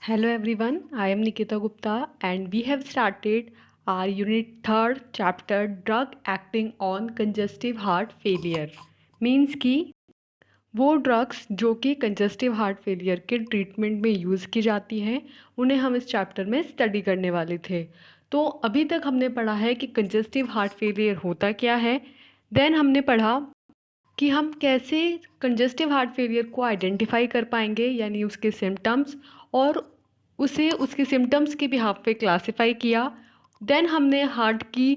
Hello everyone, I am Nikita Gupta and we have started our unit 3rd chapter drug acting on congestive heart failure. Means कि वो drugs जो कि congestive heart failure के treatment में use की जाती हैं उन्हें हम इस चैप्टर में स्टडी करने वाले थे। तो अभी तक हमने पढ़ा है कि कंजस्टिव हार्ट फेलियर होता क्या है। देन हमने पढ़ा कि हम कैसे कंजस्टिव हार्ट फेलियर को आइडेंटिफाई कर पाएंगे यानी उसके सिम्टम्स और उसे उसके सिम्टम्स के बिहाफ पे क्लासिफाई किया। देन हमने हार्ट की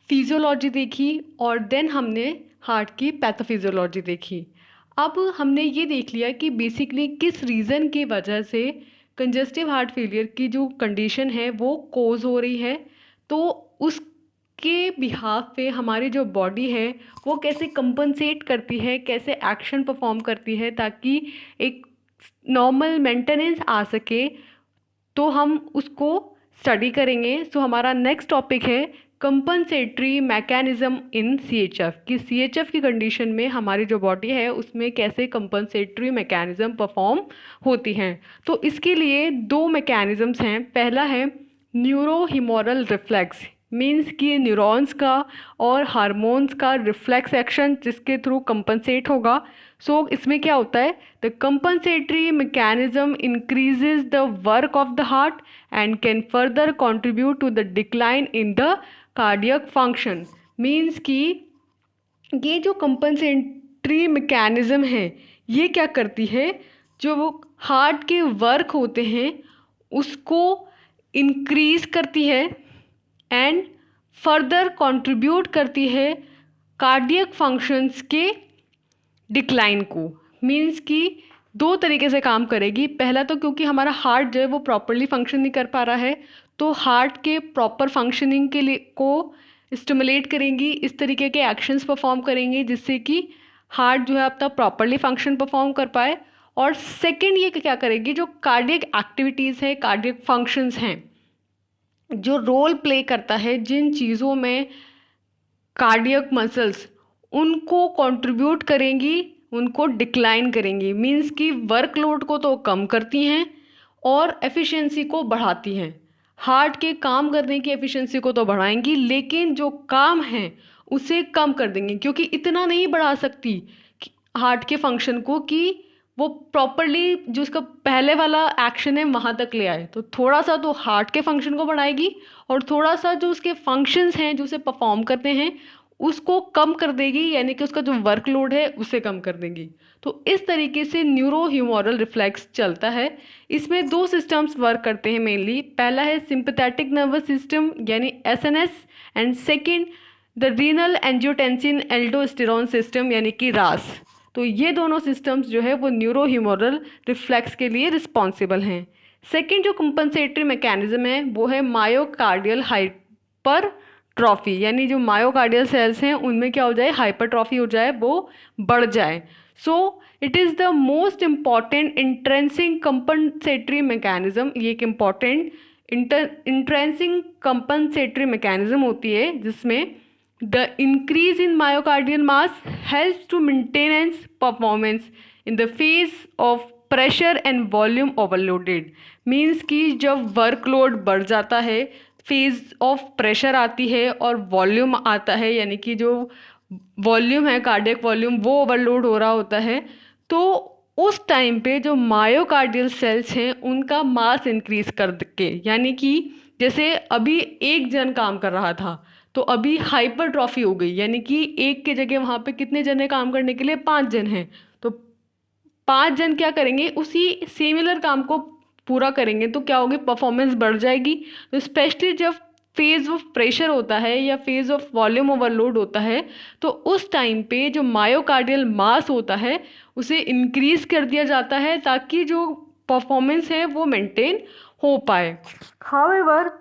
फिजियोलॉजी देखी और देन हमने हार्ट की पैथोफिजियोलॉजी देखी। अब हमने ये देख लिया कि बेसिकली किस रीज़न की वजह से कंजस्टिव हार्ट फेलियर की जो कंडीशन है वो कोज हो रही है। तो उसके बिहाफ पे हमारी जो बॉडी है वो कैसे कंपनसेट करती है, कैसे एक्शन परफॉर्म करती है ताकि एक नॉर्मल मेंटेनेंस आ सके, तो हम उसको स्टडी करेंगे। सो हमारा नेक्स्ट टॉपिक है कंपनसेटरी मैकेनिज्म इन CHF कि CHF की कंडीशन में हमारी जो बॉडी है उसमें कैसे कंपनसेटरी मैकेनिज्म परफॉर्म होती हैं। तो इसके लिए दो मैकेनिज्म्स हैं। पहला है न्यूरोहिमोरल रिफ्लेक्स, मीन्स कि न्यूरॉन्स का और हार्मोन्स का रिफ्लेक्स एक्शन जिसके थ्रू कंपनसेट होगा। सो इसमें क्या होता है, the compensatory mechanism increases the work of the heart and can further contribute to the decline in the cardiac function. Means कि ये जो कंपनसेटरी मैकेनिज्म है ये क्या करती है, जो वो हार्ट के वर्क होते हैं उसको इंक्रीज करती है एंड फर्दर कंट्रीब्यूट करती है कार्डियक फंक्शंस के डिक्लाइन को। मीन्स कि दो तरीके से काम करेगी। पहला तो क्योंकि हमारा हार्ट जो है वो प्रॉपरली फंक्शन नहीं कर पा रहा है तो हार्ट के प्रॉपर फंक्शनिंग के लिए को स्टिमुलेट करेंगी, इस तरीके के एक्शंस परफॉर्म करेंगे जिससे कि हार्ट जो है अपना प्रॉपरली फंक्शन परफॉर्म कर पाए। और सेकंड ये क्या करेगी, जो कार्डियक एक्टिविटीज़ है, कार्डियक फंक्शंस हैं, जो रोल प्ले करता है जिन चीज़ों में कार्डियक मसल्स उनको कंट्रीब्यूट करेंगी, उनको डिक्लाइन करेंगी। मीन्स कि वर्कलोड को तो कम करती हैं और एफिशिएंसी को बढ़ाती हैं। हार्ट के काम करने की एफिशिएंसी को तो बढ़ाएंगी लेकिन जो काम है उसे कम कर देंगी, क्योंकि इतना नहीं बढ़ा सकती हार्ट के फंक्शन को कि वो प्रॉपरली जो उसका पहले वाला एक्शन है वहाँ तक ले आए। तो थोड़ा सा तो हार्ट के फंक्शन को बढ़ाएगी और थोड़ा सा जो उसके फंक्शंस हैं जो उसे परफॉर्म करते हैं उसको कम कर देगी, यानी कि उसका जो वर्कलोड है उसे कम कर देंगी। तो इस तरीके से न्यूरोह्यूमोरल रिफ्लेक्स चलता है। इसमें दो सिस्टम्स वर्क करते हैं मेनली। पहला है सिंपैथेटिक नर्वस सिस्टम यानी SNS and second the renal angiotensin aldosterone system यानी कि RAS। तो ये दोनों सिस्टम्स जो है वो न्यूरोह्यूमोरल रिफ्लेक्स के लिए रिस्पॉन्सिबल हैं। सेकेंड जो कंपनसेटरी मैकेनिज्म है वो है मायोकार्डियल हाइपरट्रॉफी, यानी जो मायोकार्डियल सेल्स हैं उनमें क्या हो जाए, हाइपरट्रॉफी हो जाए, वो बढ़ जाए। So it is the most important intrinsic compensatory mechanism. ये एक इम्पॉर्टेंट इंट्रेंसिंग कंपनसेटरी मैकेनिज्म होती है जिसमें the increase in myocardial mass helps to maintenance performance in the face of pressure and volume overloaded। Means कि जब workload बढ़ जाता है, फेज ऑफ प्रेशर आती है और वॉल्यूम आता है, यानी कि जो वॉल्यूम है कार्डियक वॉल्यूम वो ओवरलोड हो रहा होता है, तो उस टाइम पे जो मायोकार्डियल सेल्स हैं उनका मास इंक्रीज कर के, यानी कि जैसे अभी एक जन काम कर रहा था तो अभी हाइपरट्रॉफी हो गई, यानी कि एक के जगह वहाँ पे कितने जन हैं काम करने के लिए, 5 जन हैं। तो 5 जन क्या करेंगे, उसी सिमिलर काम को पूरा करेंगे तो क्या होगी, परफॉर्मेंस बढ़ जाएगी। तो स्पेशली जब फेज ऑफ प्रेशर होता है या फेज ऑफ वॉल्यूम ओवरलोड होता है तो उस टाइम पे जो मायोकार्डियल मास होता है उसे इंक्रीज कर दिया जाता है ताकि जो परफॉर्मेंस है वो मेंटेन हो पाए। However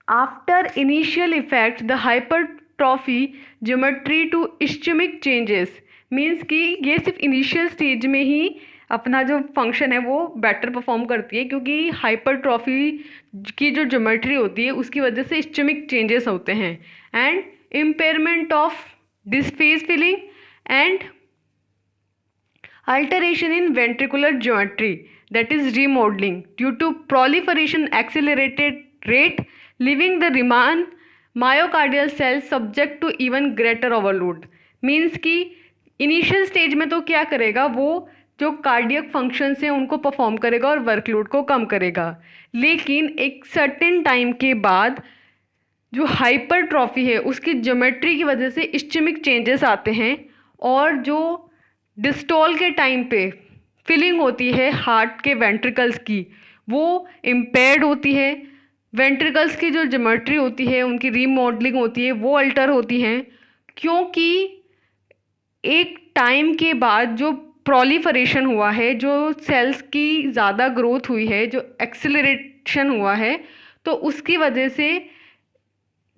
after initial effect the hypertrophy geometry to ischemic changes। Means कि ये सिर्फ इनिशियल स्टेज में ही अपना जो फंक्शन है वो बेटर परफॉर्म करती है, क्योंकि हाइपरट्रॉफी की जो ज्योमेट्री होती है उसकी वजह से इस्चेमिक चेंजेस होते हैं एंड इम्पेयरमेंट ऑफ डिस्फेज filling and alteration in ventricular geometry. that is remodeling due to proliferation accelerated rate, leaving the remand myocardial cells subject to even greater overload. Means कि initial stage में तो क्या करेगा, वो जो कार्डियक फंक्शंस हैं उनको परफॉर्म करेगा और वर्कलोड को कम करेगा, लेकिन एक सर्टेन टाइम के बाद जो हाइपरट्रॉफी है उसकी ज्योमेट्री की वजह से इस्चेमिक चेंजेस आते हैं और जो डिस्टॉल के टाइम पे फिलिंग होती है हार्ट के वेंट्रिकल्स की वो इम्पेयर्ड होती है, वेंट्रिकल्स की जो ज्योमेट्री होती है उनकी रीमॉडलिंग होती है वो अल्टर होती हैं, क्योंकि एक टाइम के बाद जो प्रोलिफरेशन हुआ है, जो सेल्स की ज़्यादा ग्रोथ हुई है, जो एक्सेलरेशन हुआ है, तो उसकी वजह से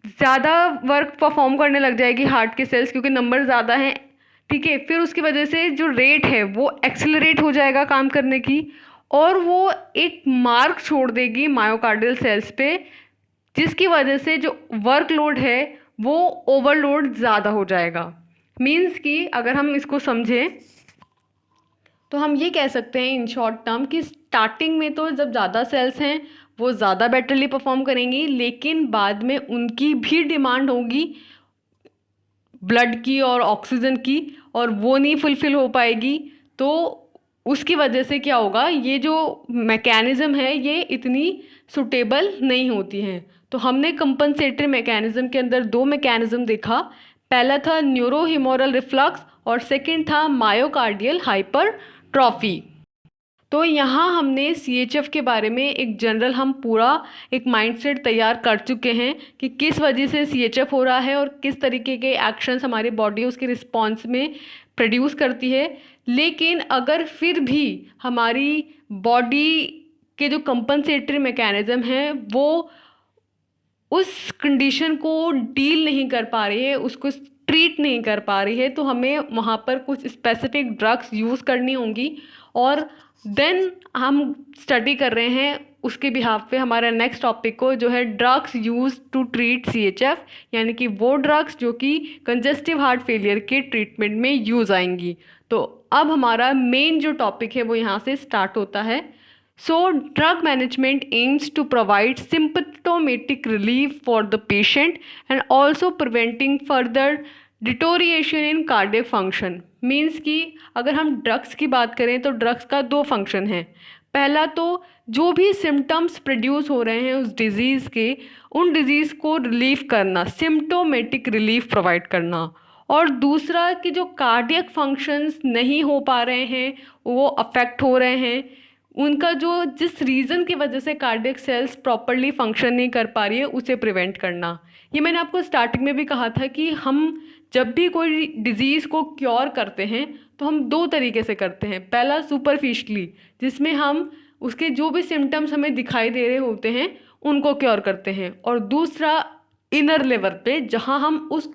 ज़्यादा वर्क परफॉर्म करने लग जाएगी हार्ट के सेल्स, क्योंकि नंबर ज़्यादा हैं, ठीक है। फिर उसकी वजह से जो रेट है वो एक्सेलरेट हो जाएगा काम करने की, और वो एक मार्क छोड़ देगी मायोकार्डियल सेल्स पे, जिसकी वजह से जो वर्कलोड है वो ओवरलोड ज़्यादा हो जाएगा। मीन्स कि अगर हम इसको समझें तो हम ये कह सकते हैं इन शॉर्ट टर्म कि स्टार्टिंग में तो जब ज़्यादा सेल्स हैं वो ज़्यादा बेटरली परफॉर्म करेंगी, लेकिन बाद में उनकी भी डिमांड होगी ब्लड की और ऑक्सीजन की, और वो नहीं फुलफिल हो पाएगी। तो उसकी वजह से क्या होगा, ये जो मैकेनिज़्म है ये इतनी सुटेबल नहीं होती हैं। तो हमने कंपनसेटरी मैकेनिज़्म के अंदर दो मैकेनिज़्म देखा, पहला था न्यूरोहिमोरल रिफ्लक्स और सेकंड था मायोकार्डियल हाइपरट्रॉफी। तो यहाँ हमने CHF के बारे में एक जनरल हम पूरा एक माइंडसेट तैयार कर चुके हैं कि किस वजह से CHF हो रहा है और किस तरीके के एक्शंस हमारी बॉडी उसके रिस्पॉन्स में प्रोड्यूस करती है। लेकिन अगर फिर भी हमारी बॉडी के जो कंपनसेटरी मैकेनिज़्म हैं वो उस कंडीशन को डील नहीं कर पा रही है, उसको ट्रीट नहीं कर पा रही है, तो हमें वहाँ पर कुछ स्पेसिफिक ड्रग्स यूज़ करनी होंगी। और देन हम स्टडी कर रहे हैं उसके बिहाफ पे हमारा नेक्स्ट टॉपिक को, जो है drugs use to treat CHF, यानी कि वो ड्रग्स जो कि कंजेस्टिव हार्ट फेलियर के ट्रीटमेंट में यूज़ आएंगी। तो अब हमारा मेन जो टॉपिक है वो यहाँ से स्टार्ट होता है। So, drug management aims to provide symptomatic relief for the patient and also preventing further deterioration in cardiac function. Means कि अगर हम ड्रग्स की बात करें तो ड्रग्स का दो फंक्शन है। पहला तो जो भी सिम्टम्स प्रोड्यूस हो रहे हैं उस डिज़ीज़ के, उन डिज़ीज़ को रिलीफ करना, सिम्टोमेटिक रिलीफ प्रोवाइड करना, और दूसरा कि जो कार्डियक फंक्शंस नहीं हो पा रहे हैं, वो अफेक्ट हो रहे हैं, उनका जो जिस रीज़न की वजह से कार्डियक सेल्स प्रॉपरली फंक्शन नहीं कर पा रही है उसे प्रिवेंट करना। ये मैंने आपको स्टार्टिंग में भी कहा था कि हम जब भी कोई डिज़ीज़ को क्योर करते हैं तो हम दो तरीके से करते हैं। पहला सुपरफिशली, जिसमें हम उसके जो भी सिम्टम्स हमें दिखाई दे रहे होते हैं उनको क्योर करते हैं, और दूसरा इनर लेवल पे, जहाँ हम उस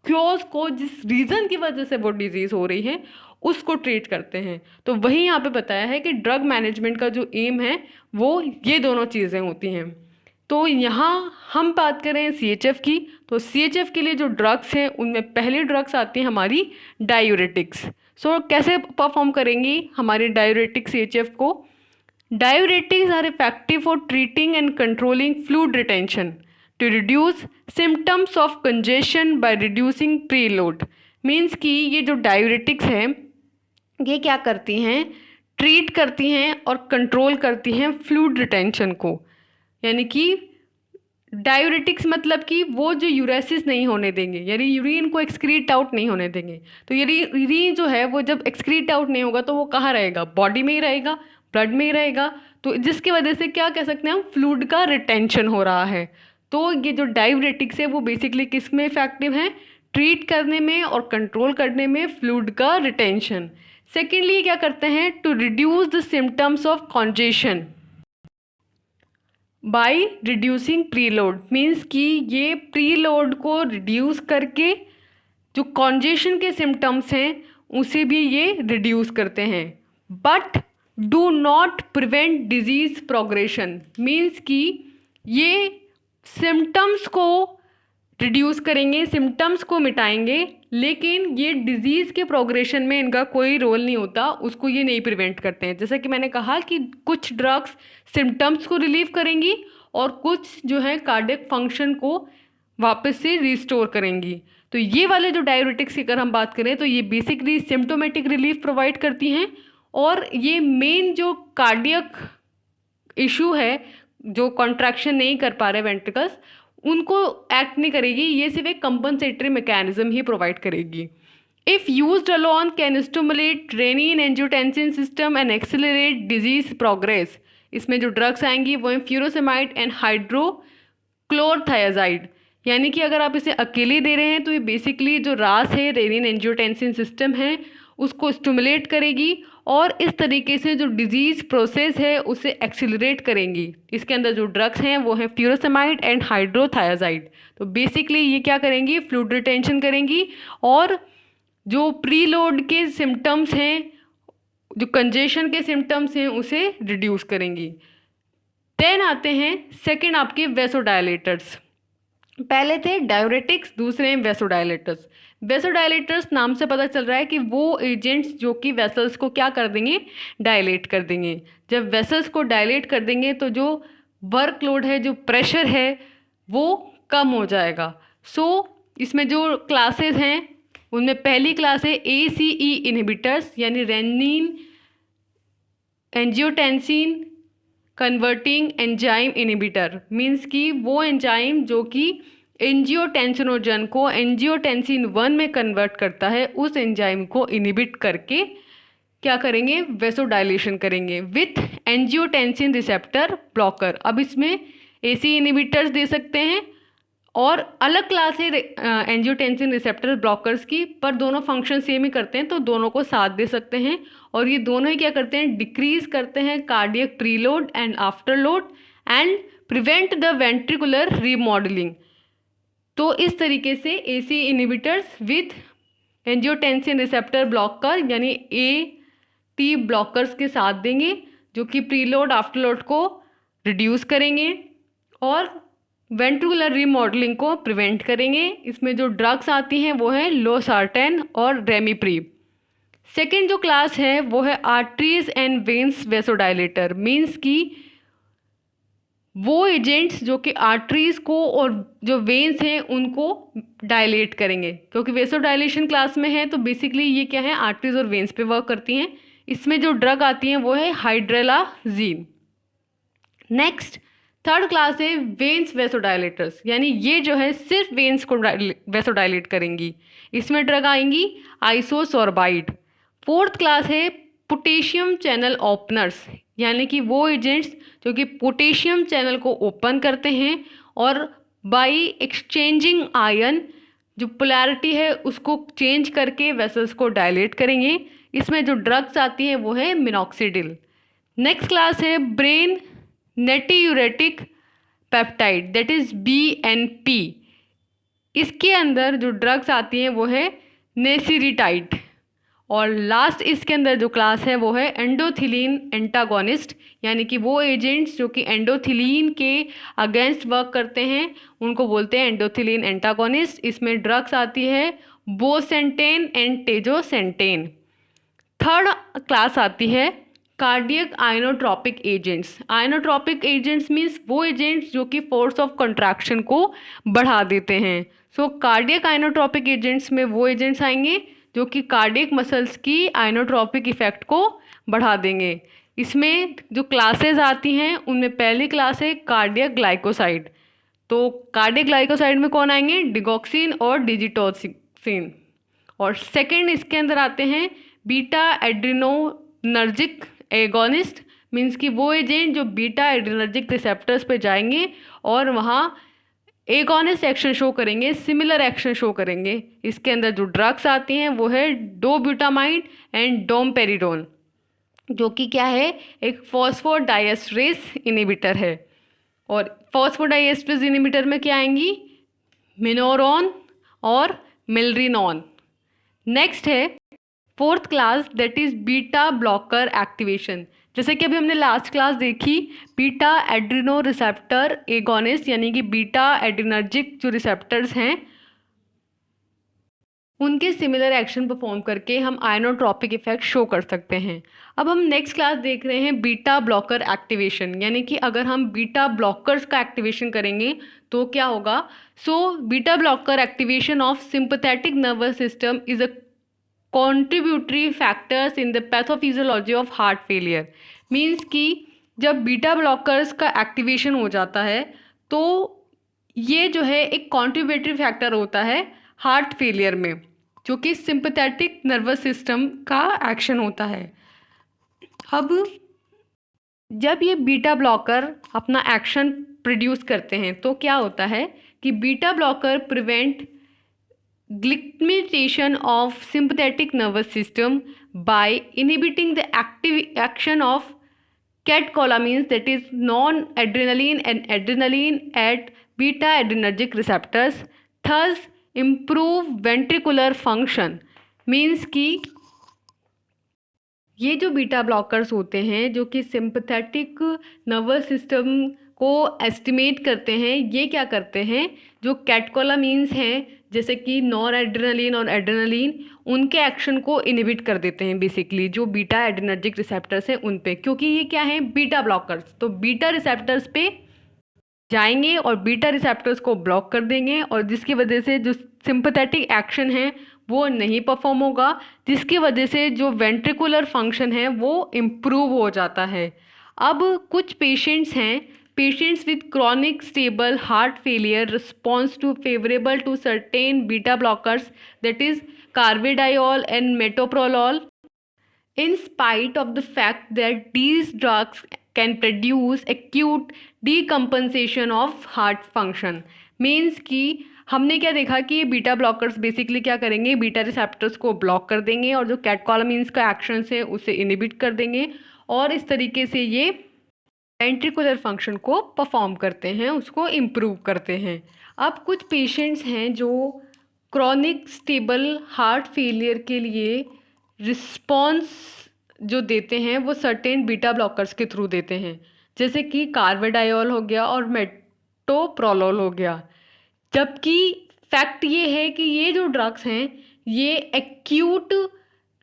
क्योर्स को जिस रीज़न की वजह से वो डिज़ीज़ हो रही है उसको ट्रीट करते हैं। तो वही यहाँ पे बताया है कि ड्रग मैनेजमेंट का जो एम है वो ये दोनों चीज़ें होती हैं। तो यहाँ हम बात करें CHF की, तो CHF के लिए जो ड्रग्स हैं उनमें पहली ड्रग्स आती हैं हमारी डायूरेटिक्स। सो कैसे परफॉर्म करेंगी हमारी डायूरेटिक्स CHF को? Diuretics are effective for treating and controlling fluid retention to reduce symptoms of congestion by reducing preload. Means कि ये जो डायूरेटिक्स हैं ये क्या करती हैं, ट्रीट करती हैं और कंट्रोल करती हैं फ्लूइड रिटेंशन को। यानी कि डायूरेटिक्स मतलब कि वो जो यूरेसिस नहीं होने देंगे, यानी यूरिन को एक्सक्रीट आउट नहीं होने देंगे। तो यूरिन जो है वो जब एक्सक्रीट आउट नहीं होगा तो वो कहाँ रहेगा, बॉडी में ही रहेगा, ब्लड में ही रहेगा, तो जिसकी वजह से क्या कह सकते हैं हम, फ्लूइड का रिटेंशन हो रहा है। तो ये जो डायूरेटिक्स है वो बेसिकली किस में इफेक्टिव है, ट्रीट करने में और कंट्रोल करने में फ्लूइड का रिटेंशन। सेकेंडली क्या करते हैं, to reduce the symptoms of congestion by reducing preload. Means कि ये प्रीलोड को रिड्यूस करके जो कॉन्जेशन के सिम्टम्स हैं उसे भी ये रिड्यूस करते हैं, but do not prevent disease progression. Means कि ये सिम्टम्स को रिड्यूस करेंगे, सिम्टम्स को मिटाएंगे, लेकिन ये डिजीज़ के प्रोग्रेशन में इनका कोई रोल नहीं होता, उसको ये नहीं प्रिवेंट करते हैं। जैसा कि मैंने कहा कि कुछ ड्रग्स सिम्टम्स को रिलीव करेंगी और कुछ जो है कार्डियक फंक्शन को वापस से रिस्टोर करेंगी। तो ये वाले जो डाययूरेटिक्स की अगर हम बात करें तो ये बेसिकली सिम्टोमेटिक रिलीफ प्रोवाइड करती हैं, और ये मेन जो कार्डियक इशू है, जो कॉन्ट्रैक्शन नहीं कर पा रहे वेंट्रिकल्स, उनको एक्ट नहीं करेगी, ये सिर्फ एक कंपनसेटरी मैकेनिज्म ही प्रोवाइड करेगी। If used alone can stimulate renin angiotensin system and accelerate disease progress. इसमें जो ड्रग्स आएंगी वो हैं फ्यूरोसेमाइड एंड हाइड्रोक्लोरथायाजाइड। यानी कि अगर आप इसे अकेले दे रहे हैं तो ये बेसिकली जो रास है, रेनिन एंजियोटेंसिन सिस्टम है, उसको स्टिमुलेट करेगी और इस तरीके से जो डिजीज़ प्रोसेस है उसे एक्सिलरेट करेंगी। इसके अंदर जो ड्रग्स हैं वो हैं फ्यूरोसेमाइड एंड हाइड्रोथायाजाइड। तो बेसिकली ये क्या करेंगी, फ्लूइड रिटेंशन करेंगी और जो प्रीलोड के सिम्टम्स हैं, जो कंजेशन के सिम्टम्स हैं, उसे रिड्यूस करेंगी। देन आते हैं सेकंड आपके वेसोडायलेटर्स। पहले थे डाययूरेटिक्स, दूसरे हैं वेसोडायलेटर्स। वेसोडायलेटर्स नाम से पता चल रहा है कि वो एजेंट्स जो कि वेसल्स को क्या कर देंगे, डायलेट कर देंगे। जब वेसल्स को डायलेट कर देंगे तो जो वर्कलोड है, जो प्रेशर है, वो कम हो जाएगा। इसमें जो क्लासेस हैं उनमें पहली क्लास है ACE इनहिबिटर्स, यानी renin angiotensin converting enzyme inhibitor. Means कि वो एंजाइम जो कि एंजियोटेंसिनोजन को एंजियोटेंसिन 1 में कन्वर्ट करता है, उस एंजाइम को इनहिबिट करके क्या करेंगे, वेसोडाइलेशन करेंगे विथ एंजियोटेंसिन रिसेप्टर ब्लॉकर। अब इसमें AC इनहिबिटर्स दे सकते हैं और अलग क्लास है एंजियोटेंसिन रिसेप्टर ब्लॉकर्स की, पर दोनों फंक्शन सेम ही करते हैं, तो दोनों को साथ दे सकते हैं। और ये दोनों ही क्या करते हैं, डिक्रीज करते हैं cardiac preload and afterload and prevent the ventricular remodelling. तो इस तरीके से AC inhibitors with angiotensin receptor blocker यानी AT ब्लॉकर्स के साथ देंगे, जो कि प्रीलोड आफ्टरलोड को रिड्यूस करेंगे और वेंट्रिकुलर रीमॉडलिंग को प्रिवेंट करेंगे। इसमें जो ड्रग्स आती हैं वो है लोसार्टेन और रेमिप्री। सेकेंड जो क्लास है वो है arteries and veins vasodilator. Means कि वो एजेंट्स जो कि आर्टरीज को और जो वेन्स हैं उनको डायलेट करेंगे, क्योंकि वेसोडाइलेशन क्लास में है तो बेसिकली ये क्या है, आर्टरीज और वेन्स पे वर्क करती हैं। इसमें जो ड्रग आती हैं वो है हाइड्रेलाजीन। नेक्स्ट थर्ड क्लास है वेन्स वेसोडाइलेटर्स, यानी ये जो है सिर्फ वेन्स को वेसोडाइलेट करेंगी। इसमें ड्रग आएंगी आइसोसोर्बाइड। फोर्थ क्लास है पोटेशियम चैनल ओपनर्स, यानी कि वो एजेंट्स जो कि पोटेशियम चैनल को ओपन करते हैं और बाय एक्सचेंजिंग आयन जो पोलैरिटी है उसको चेंज करके वेसल्स को डायलेट करेंगे। इसमें जो ड्रग्स आती हैं वो है मिनॉक्सिडिल। नेक्स्ट क्लास है brain natriuretic peptide, that is BNP। इसके अंदर जो ड्रग्स आती हैं वो है नेसिरिटाइड। और लास्ट इसके अंदर जो क्लास है वो है एंडोथिलीन एंटागोनिस्ट, यानी कि वो एजेंट्स जो कि एंडोथिलीन के अगेंस्ट वर्क करते हैं उनको बोलते हैं एंडोथिलीन एंटागोनिस्ट। इसमें ड्रग्स आती है बोसेंटेन एंड टेजोसेंटेन। थर्ड क्लास आती है cardiac inotropic agents. Inotropic agents means वो एजेंट्स जो कि फोर्स ऑफ कंट्रैक्शन को बढ़ा देते हैं। कार्डियक आइनोट्रॉपिक एजेंट्स में वो एजेंट्स आएंगे जो कि कार्डियक मसल्स की आइनोट्रॉपिक इफेक्ट को बढ़ा देंगे। इसमें जो क्लासेस आती हैं उनमें पहली क्लास है कार्डियक ग्लाइकोसाइड। तो कार्डियक ग्लाइकोसाइड में कौन आएंगे, डिगॉक्सिन और डिजिटोक्सिन। और सेकंड इसके अंदर आते हैं बीटा एड्रिनोनर्जिक एगोनिस्ट। मीन्स कि वो एजेंट जो बीटा एड्रिनर्जिक रिसेप्टर्स पे जाएंगे और वहाँ एगोनिस्ट एक्शन शो करेंगे, सिमिलर एक्शन शो करेंगे। इसके अंदर जो ड्रग्स आती हैं वो है डोब्यूटामाइड एंड डोमपेरिडोन, जो कि क्या है, एक फॉस्फोडाइएस्ट्रेस इनहिबिटर है। और फॉस्फोडाइएस्ट्रेस इनहिबिटर में क्या आएंगी, मिनोरॉन और मिलरिनॉन। नेक्स्ट है fourth class, that is beta blocker activation. जैसे कि अभी हमने लास्ट क्लास देखी, बीटा एड्रिनो रिसेप्टर एगोनिस्ट यानी कि बीटा एड्रिनर्जिक जो रिसेप्टर्स हैं उनके सिमिलर एक्शन परफॉर्म करके हम आयनोट्रॉपिक इफेक्ट शो कर सकते हैं। अब हम नेक्स्ट क्लास देख रहे हैं बीटा ब्लॉकर एक्टिवेशन, यानी कि अगर हम बीटा ब्लॉकर्स का एक्टिवेशन करेंगे तो क्या होगा। Beta blocker activation of sympathetic nervous system is a contributory factors in the pathophysiology of heart failure. Means कि जब बीटा ब्लॉकर्स का एक्टिवेशन हो जाता है तो ये जो है एक कॉन्ट्रीब्यूटरी फैक्टर होता है हार्ट फेलियर में, जो कि सिंपैथेटिक नर्वस सिस्टम का एक्शन होता है। अब जब ये बीटा ब्लॉकर अपना एक्शन प्रोड्यूस करते हैं तो क्या होता है कि बीटा ब्लॉकर प्रिवेंट ग्लिकमेटेशन of sympathetic nervous system by inhibiting the active action of catecholamines, that is non-adrenaline and adrenaline at beta adrenergic receptors, thus improve ventricular function। Means कि ये जो बीटा ब्लॉकर्स होते हैं जो कि सिंपैथेटिक नर्वस सिस्टम को estimate करते हैं, ये क्या करते हैं, जो कैटकोलामीन्स हैं जैसे कि नॉर एड्रेनलिन और एड्रेनलिन, उनके एक्शन को इनहिबिट कर देते हैं बेसिकली जो बीटा एड्रेनर्जिक रिसेप्टर्स हैं उन पे, क्योंकि ये क्या है बीटा ब्लॉकर्स, तो बीटा रिसेप्टर्स पे जाएंगे और बीटा रिसेप्टर्स को ब्लॉक कर देंगे और जिसकी वजह से जो सिंपैथेटिक एक्शन है वो नहीं परफॉर्म होगा, जिसकी वजह से जो वेंट्रिकुलर फंक्शन है वो इम्प्रूव हो जाता है। अब कुछ patients with chronic stable heart failure response to favourable to certain beta blockers, that is carvedilol and metoprolol, in spite of the fact that these drugs can produce acute decompensation of heart function। Means कि हमने क्या देखा कि ये beta blockers basically क्या करेंगे, beta receptors को block कर देंगे और जो कैटकोलामीन्स का एक्शन है उसे इनहिबिट कर देंगे और इस तरीके से ये वेंट्रिकुलर फंक्शन को परफॉर्म करते हैं, उसको इम्प्रूव करते हैं। अब कुछ पेशेंट्स हैं जो क्रॉनिक स्टेबल हार्ट फेलियर के लिए रिस्पॉन्स जो देते हैं वो सर्टेन बीटा ब्लॉकर्स के थ्रू देते हैं, जैसे कि कार्वेडाइल हो गया और मेटोप्रोलोल हो गया। जबकि फैक्ट ये है कि ये जो ड्रग्स हैं ये एक्यूट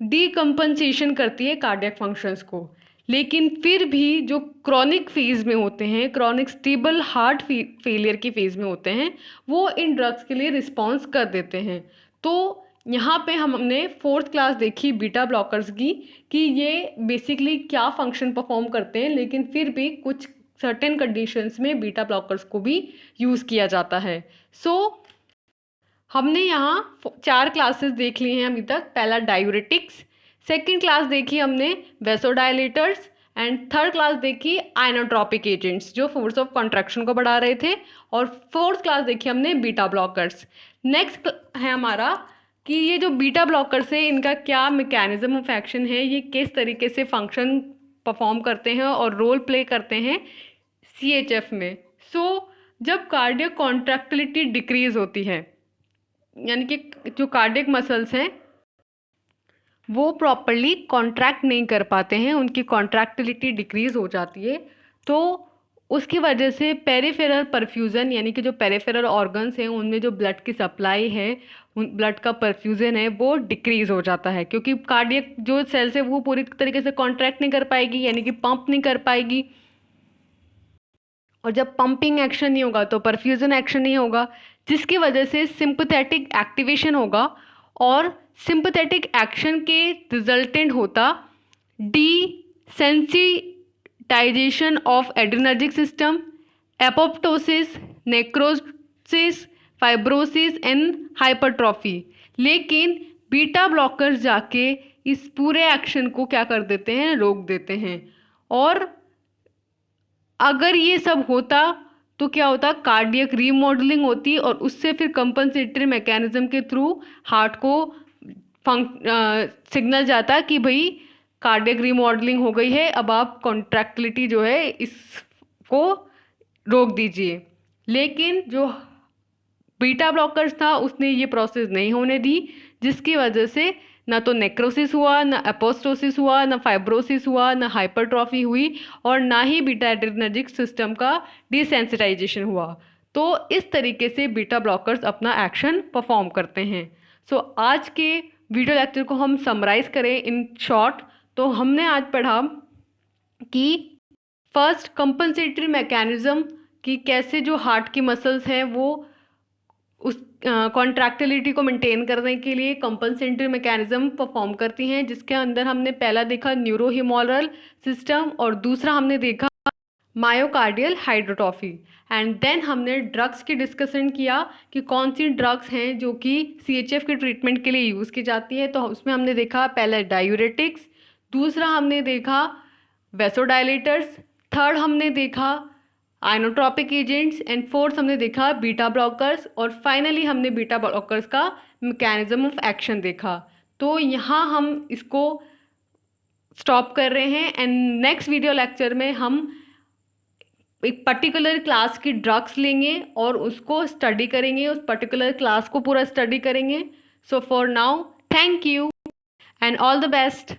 डीकम्पनसेशन करती है कार्डियक फंक्शंस को, लेकिन फिर भी जो क्रॉनिक फेज में होते हैं, क्रॉनिक स्टेबल हार्ट फेलियर की फेज में होते हैं, वो इन ड्रग्स के लिए रिस्पॉन्स कर देते हैं। तो यहाँ पे हमने फोर्थ क्लास देखी बीटा ब्लॉकर्स की कि ये बेसिकली क्या फंक्शन परफॉर्म करते हैं, लेकिन फिर भी कुछ सर्टेन कंडीशंस में बीटा ब्लॉकर्स को भी यूज़ किया जाता है। हमने यहाँ 4 क्लासेस देख ली हैं अभी तक। पहला डायूरेटिक्स, सेकेंड क्लास देखी हमने वेसोडाइलेटर्स एंड थर्ड क्लास देखी आइनोट्रॉपिक एजेंट्स जो फोर्स ऑफ कॉन्ट्रैक्शन को बढ़ा रहे थे, और फोर्थ क्लास देखी हमने बीटा ब्लॉकर्स। नेक्स्ट है हमारा कि ये जो बीटा ब्लॉकर्स है इनका क्या मैकेनिज्म ऑफ एक्शन है, ये किस तरीके से फंक्शन परफॉर्म करते हैं और रोल प्ले करते हैं CHF में। जब कार्डियक कॉन्ट्रैक्टिलिटी डिक्रीज होती है, यानी कि जो कार्डियक मसल्स हैं वो प्रॉपरली कॉन्ट्रैक्ट नहीं कर पाते हैं, उनकी कॉन्ट्रैक्टिलिटी डिक्रीज हो जाती है, तो उसकी वजह से पेरिफेरल परफ्यूज़न यानी कि जो पेरिफेरल ऑर्गन्स हैं उनमें जो ब्लड की सप्लाई है, उन ब्लड का परफ्यूज़न है वो डिक्रीज हो जाता है, क्योंकि कार्डियक जो सेल्स है वो पूरी तरीके से कॉन्ट्रैक्ट नहीं कर पाएगी, यानी कि पंप नहीं कर पाएगी, और जब पंपिंग एक्शन नहीं होगा तो परफ्यूज़न एक्शन नहीं होगा, जिसकी वजह से सिंपैथेटिक एक्टिवेशन होगा और सिंपैथेटिक एक्शन के रिजल्टेंट होता desensitisation of adrenergic system, apoptosis, necrosis, fibrosis and hypertrophy. लेकिन बीटा ब्लॉकर्स जाके इस पूरे एक्शन को क्या कर देते हैं, रोक देते हैं, और अगर ये सब होता तो क्या होता, कार्डियक रीमॉडलिंग होती और उससे फिर कंपनसेटरी मैकेनिज्म के थ्रू हार्ट को सिग्नल जाता कि भाई कार्डियक रीमॉडलिंग हो गई है, अब आप कॉन्ट्रैक्टिलिटी जो है इसको रोक दीजिए। लेकिन जो बीटा ब्लॉकर्स था उसने ये प्रोसेस नहीं होने दी, जिसकी वजह से ना तो नेक्रोसिस हुआ, ना एपोस्टोसिस हुआ, ना फाइब्रोसिस हुआ, ना हाइपरट्रॉफी हुई, और ना ही बीटा एड्रेनर्जिक सिस्टम का डिसेंसिटाइजेशन हुआ। तो इस तरीके से बीटा ब्लॉकर्स अपना एक्शन परफॉर्म करते हैं। सो आज के वीडियो लेक्चर को हम समराइज करें इन शॉर्ट, तो हमने आज पढ़ा कि फर्स्ट कंपनसेटरी मैकेनिज्म, कि कैसे जो हार्ट की मसल्स हैं वो उस कॉन्ट्रैक्टिलिटी को मेंटेन करने के लिए कंपनसेटरी मैकेनिज्म परफॉर्म करती हैं, जिसके अंदर हमने पहला देखा न्यूरोहिमोरल सिस्टम और दूसरा हमने देखा मायोकार्डियल हाइड्रोट्रॉफी। एंड देन हमने ड्रग्स की डिस्कशन किया कि कौन सी ड्रग्स हैं जो कि सीएचएफ के ट्रीटमेंट के लिए यूज़ की जाती है। तो उसमें हमने देखा पहला डायूरेटिक्स, दूसरा हमने देखा वेसोडाइलेटर्स, थर्ड हमने देखा आइनोट्रॉपिक एजेंट्स, एंड फोर्थ हमने देखा बीटा ब्लॉकर्स, और फाइनली हमने बीटा ब्लॉकर्स का मैकेनिज्म ऑफ एक्शन देखा। तो यहाँ हम इसको स्टॉप कर रहे हैं, एंड नेक्स्ट वीडियो लेक्चर में हम एक पर्टिकुलर क्लास की ड्रग्स लेंगे और उसको स्टडी करेंगे, उस पर्टिकुलर क्लास को पूरा स्टडी करेंगे। So for now, thank you and all the best.